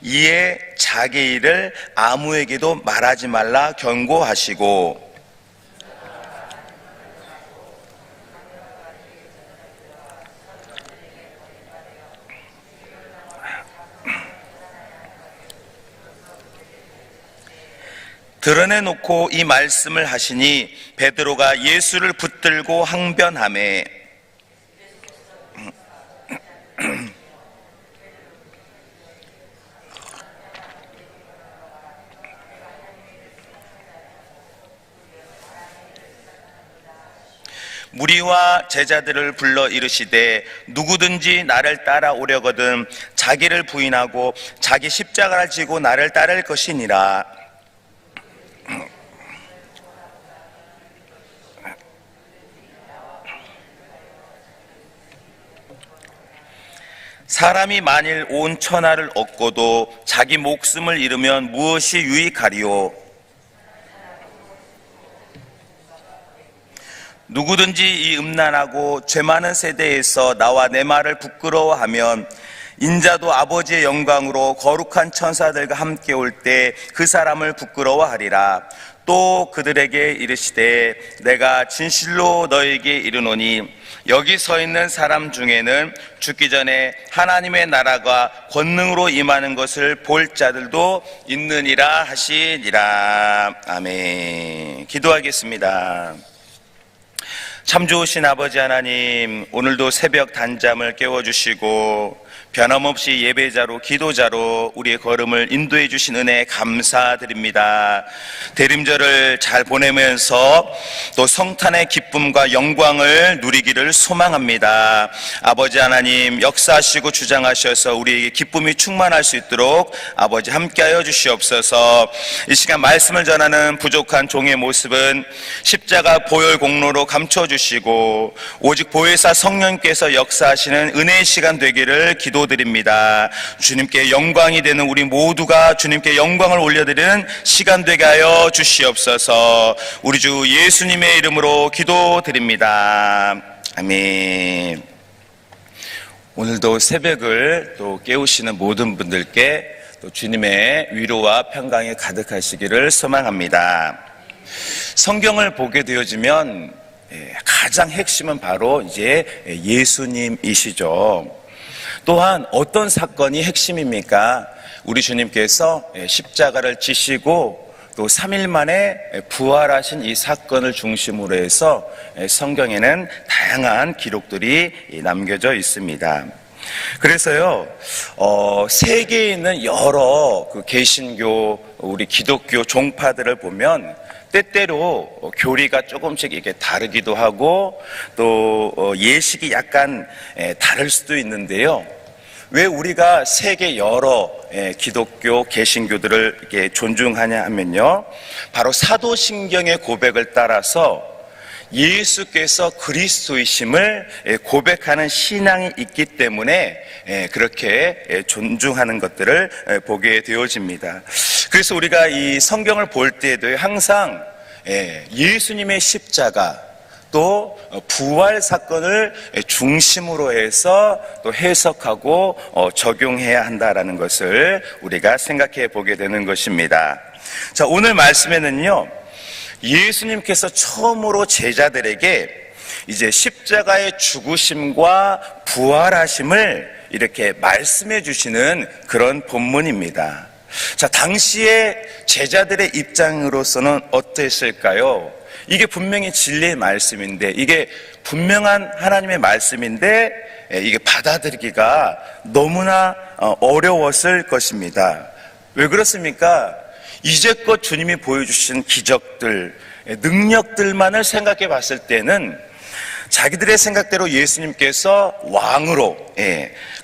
이에 자기 일을 아무에게도 말하지 말라 경고하시고, 드러내놓고 이 말씀을 하시니 베드로가 예수를 붙들고 항변하매, 무리와 제자들을 불러 이르시되 누구든지 나를 따라오려거든 자기를 부인하고 자기 십자가를 지고 나를 따를 것이니라. 사람이 만일 온 천하를 얻고도 자기 목숨을 잃으면 무엇이 유익하리요? 누구든지 이 음란하고 죄 많은 세대에서 나와 내 말을 부끄러워하면 인자도 아버지의 영광으로 거룩한 천사들과 함께 올 때 그 사람을 부끄러워하리라. 또 그들에게 이르시되 내가 진실로 너에게 이르노니 여기 서 있는 사람 중에는 죽기 전에 하나님의 나라가 권능으로 임하는 것을 볼 자들도 있느니라 하시니라. 아멘. 기도하겠습니다. 참 좋으신 아버지 하나님, 오늘도 새벽 단잠을 깨워주시고 변함없이 예배자로 기도자로 우리의 걸음을 인도해 주신 은혜 감사드립니다. 대림절을 잘 보내면서 또 성탄의 기쁨과 영광을 누리기를 소망합니다. 아버지 하나님, 역사하시고 주장하셔서 우리에게 기쁨이 충만할 수 있도록 아버지 함께하여 주시옵소서. 이 시간 말씀을 전하는 부족한 종의 모습은 십자가 보혈 공로로 감춰주시고 오직 보혜사 성령께서 역사하시는 은혜의 시간 되기를 기도드립니다. 주님께 영광이 되는 우리 모두가 주님께 영광을 올려드리는 시간 되게 하여 주시옵소서. 우리 주 예수님의 이름으로 기도드립니다. 아멘. 오늘도 새벽을 또 깨우시는 모든 분들께 또 주님의 위로와 평강이 가득하시기를 소망합니다. 성경을 보게 되어지면 가장 핵심은 바로 이제 예수님이시죠. 또한 어떤 사건이 핵심입니까? 우리 주님께서 십자가를 지시고 또 3일 만에 부활하신 이 사건을 중심으로 해서 성경에는 다양한 기록들이 남겨져 있습니다. 그래서요, 세계에 있는 여러 그 개신교, 우리 기독교 종파들을 보면 때때로 교리가 조금씩 이렇게 다르기도 하고 또 예식이 약간 다를 수도 있는데요. 왜 우리가 세계 여러 기독교 개신교들을 이렇게 존중하냐 하면요, 바로 사도신경의 고백을 따라서 예수께서 그리스도이심을 고백하는 신앙이 있기 때문에 그렇게 존중하는 것들을 보게 되어집니다. 그래서 우리가 이 성경을 볼 때에도 항상 예수님의 십자가 또 부활 사건을 중심으로 해서 또 해석하고 적용해야 한다라는 것을 우리가 생각해 보게 되는 것입니다. 자, 오늘 말씀에는요, 예수님께서 처음으로 제자들에게 이제 십자가의 죽으심과 부활하심을 이렇게 말씀해 주시는 그런 본문입니다. 자, 당시에 제자들의 입장으로서는 어땠을까요? 이게 분명히 진리의 말씀인데, 이게 분명한 하나님의 말씀인데 이게 받아들이기가 너무나 어려웠을 것입니다. 왜 그렇습니까? 이제껏 주님이 보여주신 기적들, 능력들만을 생각해 봤을 때는 자기들의 생각대로 예수님께서 왕으로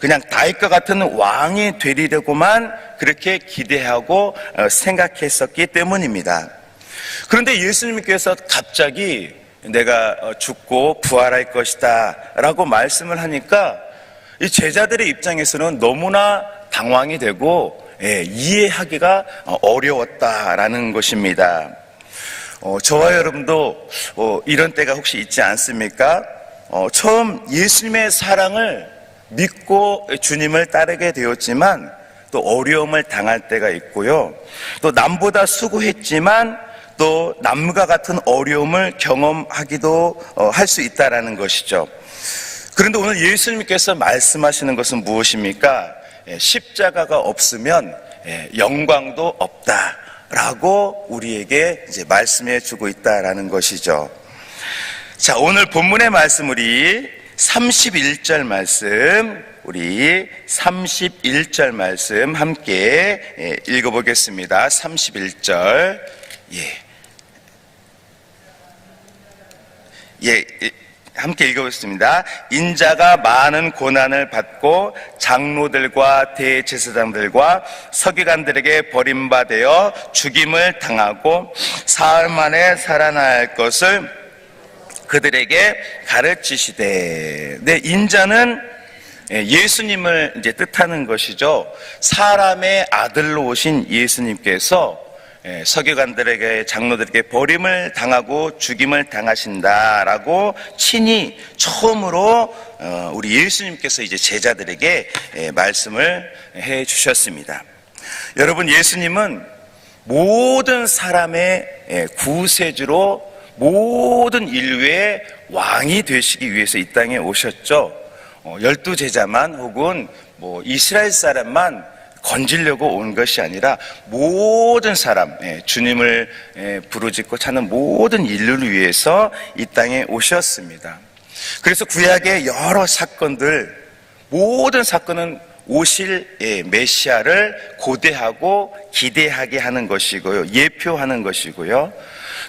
그냥 다윗과 같은 왕이 되리려고만 그렇게 기대하고 생각했었기 때문입니다. 그런데 예수님께서 갑자기 내가 죽고 부활할 것이다 라고 말씀을 하니까 이 제자들의 입장에서는 너무나 당황이 되고 이해하기가 어려웠다라는 것입니다. 저와 여러분도 이런 때가 혹시 있지 않습니까? 처음 예수님의 사랑을 믿고 주님을 따르게 되었지만 또 어려움을 당할 때가 있고요. 또 남보다 수고했지만 또 남과 같은 어려움을 경험하기도 할 수 있다라는 것이죠. 그런데 오늘 예수님께서 말씀하시는 것은 무엇입니까? 십자가가 없으면 영광도 없다라고 우리에게 이제 말씀해 주고 있다라는 것이죠. 자, 오늘 본문의 말씀 우리 31절 말씀, 우리 31절 말씀 함께 읽어보겠습니다. 31절. 함께 읽어보겠습니다. 인자가 많은 고난을 받고 장로들과 대제사장들과 서기관들에게 버림받아 죽임을 당하고 사흘 만에 살아날 것을 그들에게 가르치시되. 네, 인자는 예수님을 이제 뜻하는 것이죠. 사람의 아들로 오신 예수님께서 서기관들에게 장로들에게 버림을 당하고 죽임을 당하신다라고 친히 처음으로 우리 예수님께서 이제 제자들에게 말씀을 해 주셨습니다. 여러분, 예수님은 모든 사람의 구세주로 모든 인류의 왕이 되시기 위해서 이 땅에 오셨죠. 12제자만 혹은 이스라엘 사람만 건지려고 온 것이 아니라 모든 사람, 주님을 부르짖고 찾는 모든 인류를 위해서 이 땅에 오셨습니다. 그래서 구약의 여러 사건들, 모든 사건은 오실 메시아를 고대하고 기대하게 하는 것이고요, 예표하는 것이고요.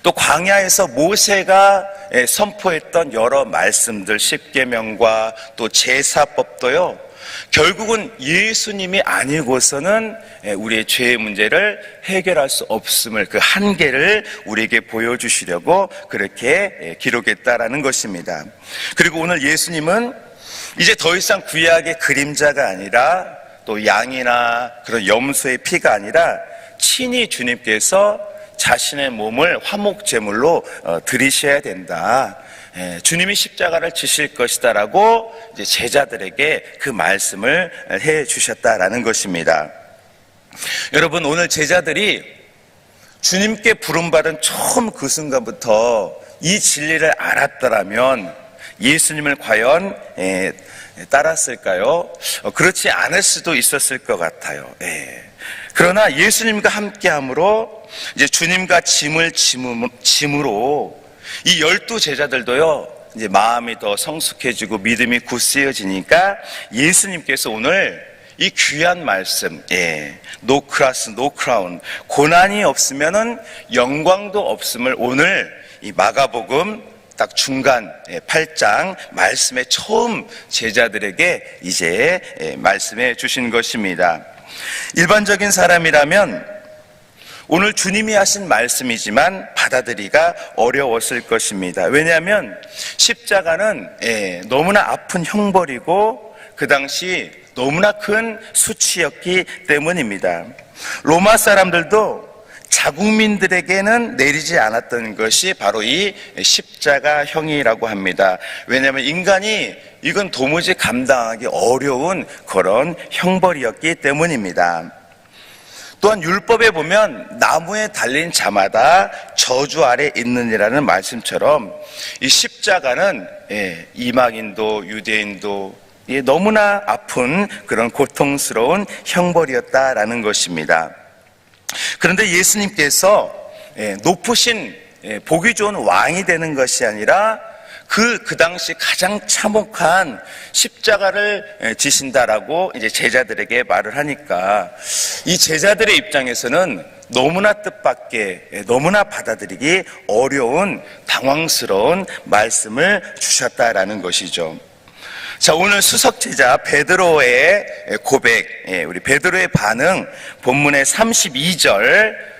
또 광야에서 모세가 선포했던 여러 말씀들, 십계명과 또 제사법도요, 결국은 예수님이 아니고서는 우리의 죄의 문제를 해결할 수 없음을, 그 한계를 우리에게 보여주시려고 그렇게 기록했다라는 것입니다. 그리고 오늘 예수님은 이제 더 이상 구약의 그림자가 아니라 또 양이나 그런 염소의 피가 아니라 친히 주님께서 자신의 몸을 화목제물로 드리셔야 된다. 주님이 십자가를 지실 것이다라고 이제 제자들에게 그 말씀을 해 주셨다라는 것입니다. 여러분, 오늘 제자들이 주님께 부름받은 처음 그 순간부터 이 진리를 알았더라면 예수님을 과연 따랐을까요? 그렇지 않을 수도 있었을 것 같아요. 그러나 예수님과 함께함으로 이제 주님과 짐을 짐으로 이 12제자들도요, 이제 마음이 더 성숙해지고 믿음이 굳세어지니까 예수님께서 오늘 이 귀한 말씀, no cross, no crown, 고난이 없으면은 영광도 없음을 오늘 이 마가복음 딱 중간 8장 말씀에 처음 제자들에게 이제 말씀해 주신 것입니다. 일반적인 사람이라면 오늘 주님이 하신 말씀이지만 받아들이기가 어려웠을 것입니다. 왜냐하면 십자가는 너무나 아픈 형벌이고 그 당시 너무나 큰 수치였기 때문입니다. 로마 사람들도 자국민들에게는 내리지 않았던 것이 바로 이 십자가형이라고 합니다. 왜냐하면 인간이 이건 도무지 감당하기 어려운 그런 형벌이었기 때문입니다. 또한 율법에 보면 나무에 달린 자마다 저주 아래 있느니라는 말씀처럼 이 십자가는 이방인도 유대인도 너무나 아픈 그런 고통스러운 형벌이었다라는 것입니다. 그런데 예수님께서 높으신 보기 좋은 왕이 되는 것이 아니라 그 당시 가장 참혹한 십자가를 지신다라고 이제 제자들에게 말을 하니까 이 제자들의 입장에서는 너무나 뜻밖의, 너무나 받아들이기 어려운 당황스러운 말씀을 주셨다라는 것이죠. 자, 오늘 수석제자 베드로의 고백, 우리 베드로의 반응, 본문의 32절,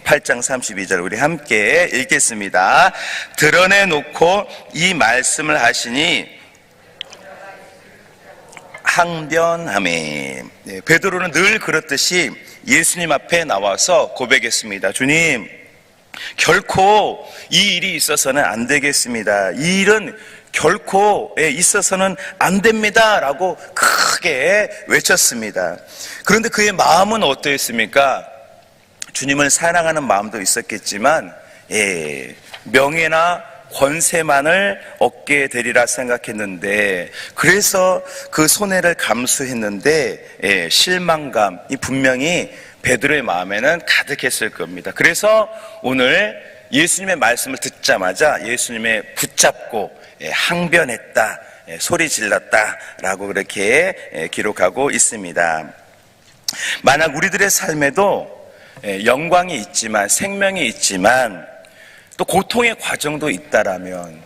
8장 32절 우리 함께 읽겠습니다. 드러내놓고 이 말씀을 하시니 항변하매. 베드로는 늘 그렇듯이 예수님 앞에 나와서 고백했습니다. 주님, 결코 이 일이 있어서는 안 되겠습니다. 이 일은 결코 있어서는 안 됩니다라고 크게 외쳤습니다. 그런데 그의 마음은 어떠했습니까? 주님을 사랑하는 마음도 있었겠지만 명예나 권세만을 얻게 되리라 생각했는데, 그래서 그 손해를 감수했는데 실망감이 분명히 베드로의 마음에는 가득했을 겁니다. 그래서 오늘 예수님의 말씀을 듣자마자 예수님의 붙잡고 항변했다, 소리 질렀다라고 그렇게 기록하고 있습니다. 만약 우리들의 삶에도 영광이 있지만, 생명이 있지만 또 고통의 과정도 있다라면,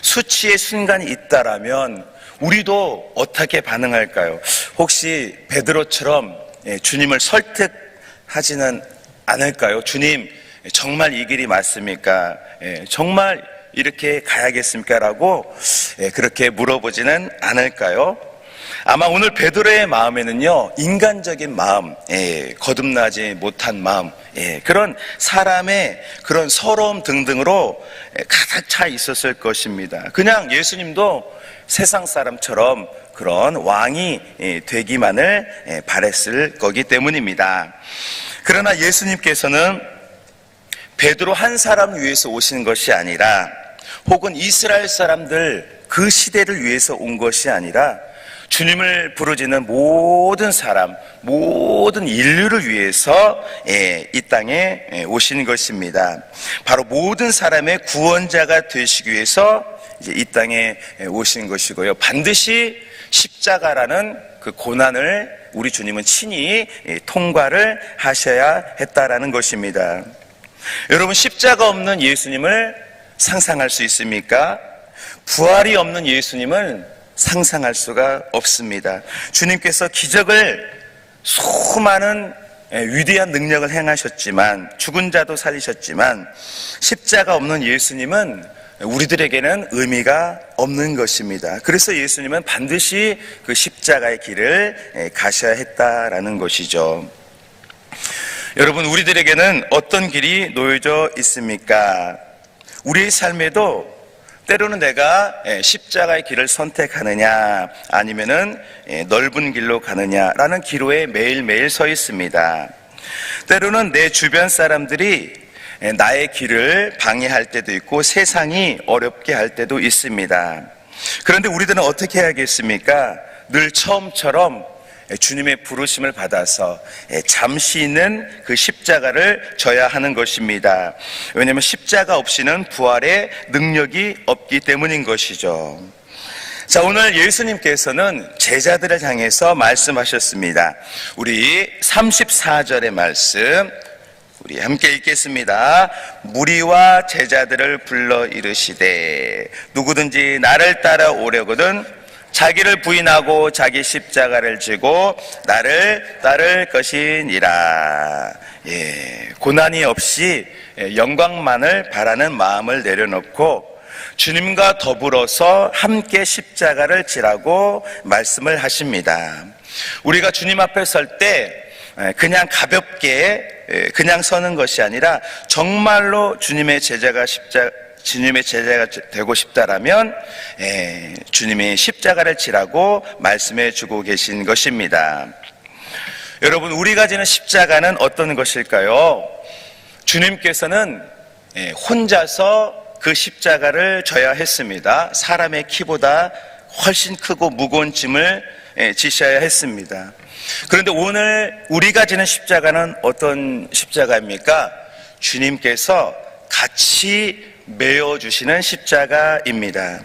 수치의 순간이 있다라면 우리도 어떻게 반응할까요? 혹시 베드로처럼 주님을 설득하지는 않을까요? 주님, 정말 이 길이 맞습니까? 정말 이렇게 가야겠습니까? 라고 그렇게 물어보지는 않을까요? 아마 오늘 베드로의 마음에는요, 인간적인 마음, 거듭나지 못한 마음, 그런 사람의 그런 서러움 등등으로 가득 차 있었을 것입니다. 그냥 예수님도 세상 사람처럼 그런 왕이 되기만을 바랬을 거기 때문입니다. 그러나 예수님께서는 베드로 한 사람 위해서 오신 것이 아니라, 혹은 이스라엘 사람들 그 시대를 위해서 온 것이 아니라 주님을 부르짖는 모든 사람, 모든 인류를 위해서 이 땅에 오신 것입니다. 바로 모든 사람의 구원자가 되시기 위해서 이제 이 땅에 오신 것이고요. 반드시 십자가라는 그 고난을 우리 주님은 친히 통과를 하셔야 했다라는 것입니다. 여러분, 십자가 없는 예수님을 상상할 수 있습니까? 부활이 없는 예수님을 상상할 수가 없습니다. 주님께서 기적을, 수많은 위대한 능력을 행하셨지만, 죽은 자도 살리셨지만, 십자가 없는 예수님은 우리들에게는 의미가 없는 것입니다. 그래서 예수님은 반드시 그 십자가의 길을 가셔야 했다라는 것이죠. 여러분, 우리들에게는 어떤 길이 놓여져 있습니까? 우리의 삶에도 때로는 내가 십자가의 길을 선택하느냐, 아니면은 넓은 길로 가느냐라는 기로에 매일매일 서 있습니다. 때로는 내 주변 사람들이 나의 길을 방해할 때도 있고 세상이 어렵게 할 때도 있습니다. 그런데 우리들은 어떻게 해야겠습니까? 늘 처음처럼 주님의 부르심을 받아서 잠시 있는 그 십자가를 져야 하는 것입니다. 왜냐하면 십자가 없이는 부활의 능력이 없기 때문인 것이죠. 자, 오늘 예수님께서는 제자들을 향해서 말씀하셨습니다. 우리 34절의 말씀 우리 함께 읽겠습니다. 무리와 제자들을 불러 이르시되 누구든지 나를 따라오려거든 자기를 부인하고 자기 십자가를 지고 나를 따를 것이니라. 고난이 없이 영광만을 바라는 마음을 내려놓고 주님과 더불어서 함께 십자가를 지라고 말씀을 하십니다. 우리가 주님 앞에 설 때 그냥 가볍게 그냥 서는 것이 아니라 정말로 주님의 제자가 되고 싶다라면 주님이 십자가를 지라고 말씀해 주고 계신 것입니다. 여러분, 우리가 지는 십자가는 어떤 것일까요? 주님께서는 혼자서 그 십자가를 져야 했습니다. 사람의 키보다 훨씬 크고 무거운 짐을 지셔야 했습니다. 그런데 오늘 우리가 지는 십자가는 어떤 십자가입니까? 주님께서 같이 메어주시는 십자가입니다.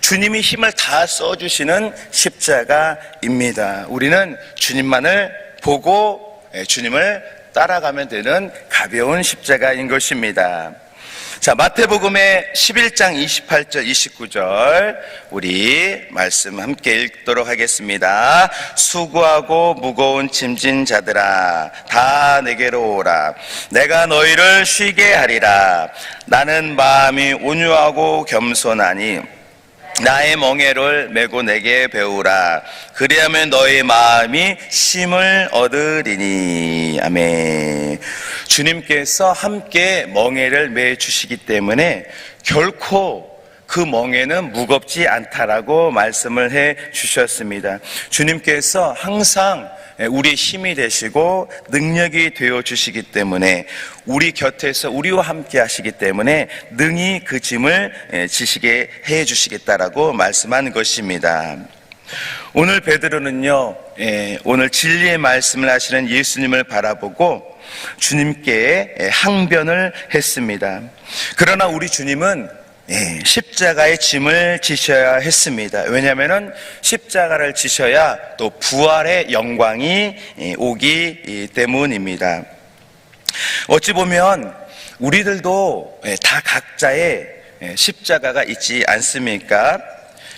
주님이 힘을 다 써주시는 십자가입니다. 우리는 주님만을 보고 주님을 따라가면 되는 가벼운 십자가인 것입니다. 자, 마태복음의 11장 28절 29절 우리 말씀 함께 읽도록 하겠습니다. 수고하고 무거운 짐진 자들아 다 내게로 오라. 내가 너희를 쉬게 하리라. 나는 마음이 온유하고 겸손하니 나의 멍에를 메고 내게 배우라. 그리하면 너의 마음이 쉼을 얻으리니. 아멘. 주님께서 함께 멍에를 매 주시기 때문에 결코 그 멍에는 무겁지 않다라고 말씀을 해 주셨습니다. 주님께서 항상 우리의 힘이 되시고 능력이 되어 주시기 때문에, 우리 곁에서 우리와 함께 하시기 때문에 능히 그 짐을 지시게 해 주시겠다라고 말씀한 것입니다. 오늘 베드로는요, 오늘 진리의 말씀을 하시는 예수님을 바라보고 주님께 항변을 했습니다. 그러나 우리 주님은 십자가의 짐을 지셔야 했습니다. 왜냐하면 십자가를 지셔야 또 부활의 영광이 오기 때문입니다. 어찌 보면 우리들도 다 각자의 십자가가 있지 않습니까?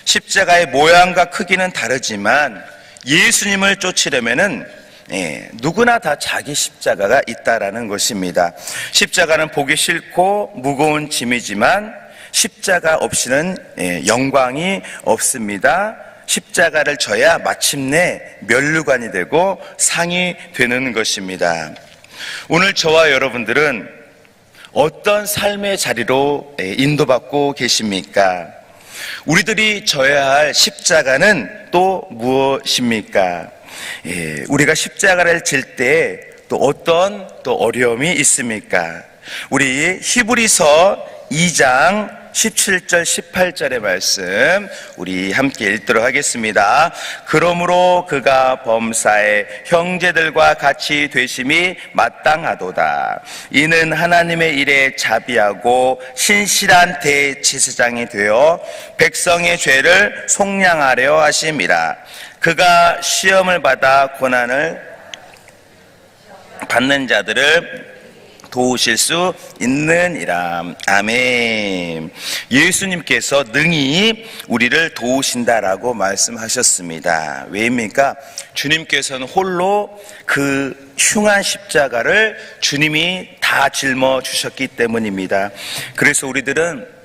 십자가의 모양과 크기는 다르지만 예수님을 쫓으려면은 누구나 다 자기 십자가가 있다라는 것입니다. 십자가는 보기 싫고 무거운 짐이지만 십자가 없이는 영광이 없습니다. 십자가를 져야 마침내 면류관이 되고 상이 되는 것입니다. 오늘 저와 여러분들은 어떤 삶의 자리로 인도받고 계십니까? 우리들이 져야 할 십자가는 또 무엇입니까? 우리가 십자가를 질 때 또 어떤 또 어려움이 있습니까? 우리 히브리서 2장 17절 18절의 말씀 우리 함께 읽도록 하겠습니다. 그러므로 그가 범사에 형제들과 같이 되심이 마땅하도다. 이는 하나님의 일에 자비하고 신실한 대제사장이 되어 백성의 죄를 속량하려 하심이라. 그가 시험을 받아 고난을 받는 자들을 도우실 수 있느니라. 아멘. 예수님께서 능히 우리를 도우신다라고 말씀하셨습니다. 왜입니까? 주님께서는 홀로 그 흉한 십자가를 주님이 다 짊어 주셨기 때문입니다. 그래서 우리들은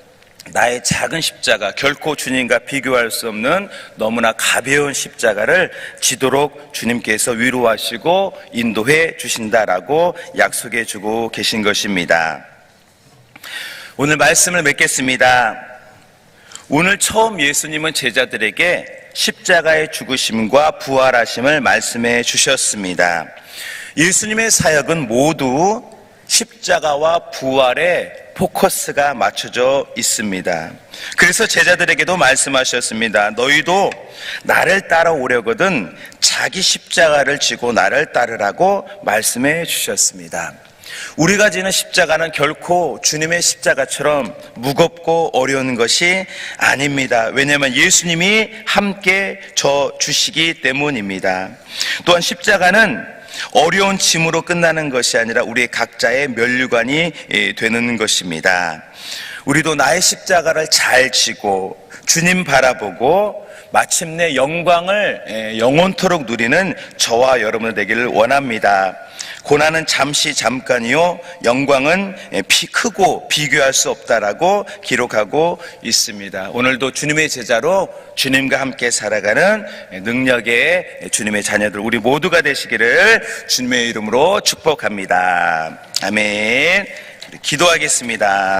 나의 작은 십자가, 결코 주님과 비교할 수 없는 너무나 가벼운 십자가를 지도록 주님께서 위로하시고 인도해 주신다라고 약속해 주고 계신 것입니다. 오늘 말씀을 맺겠습니다. 오늘 처음 예수님은 제자들에게 십자가의 죽으심과 부활하심을 말씀해 주셨습니다. 예수님의 사역은 모두 십자가와 부활에 포커스가 맞춰져 있습니다. 그래서 제자들에게도 말씀하셨습니다. 너희도 나를 따라오려거든 자기 십자가를 지고 나를 따르라고 말씀해 주셨습니다. 우리가 지는 십자가는 결코 주님의 십자가처럼 무겁고 어려운 것이 아닙니다. 왜냐하면 예수님이 함께 져 주시기 때문입니다. 또한 십자가는 어려운 짐으로 끝나는 것이 아니라 우리 각자의 면류관이 되는 것입니다. 우리도 나의 십자가를 잘 지고 주님 바라보고 마침내 영광을 영원토록 누리는 저와 여러분 되기를 원합니다. 고난은 잠깐이요 영광은 크고 비교할 수 없다라고 기록하고 있습니다. 오늘도 주님의 제자로 주님과 함께 살아가는 능력의 주님의 자녀들 우리 모두가 되시기를 주님의 이름으로 축복합니다. 아멘. 기도하겠습니다.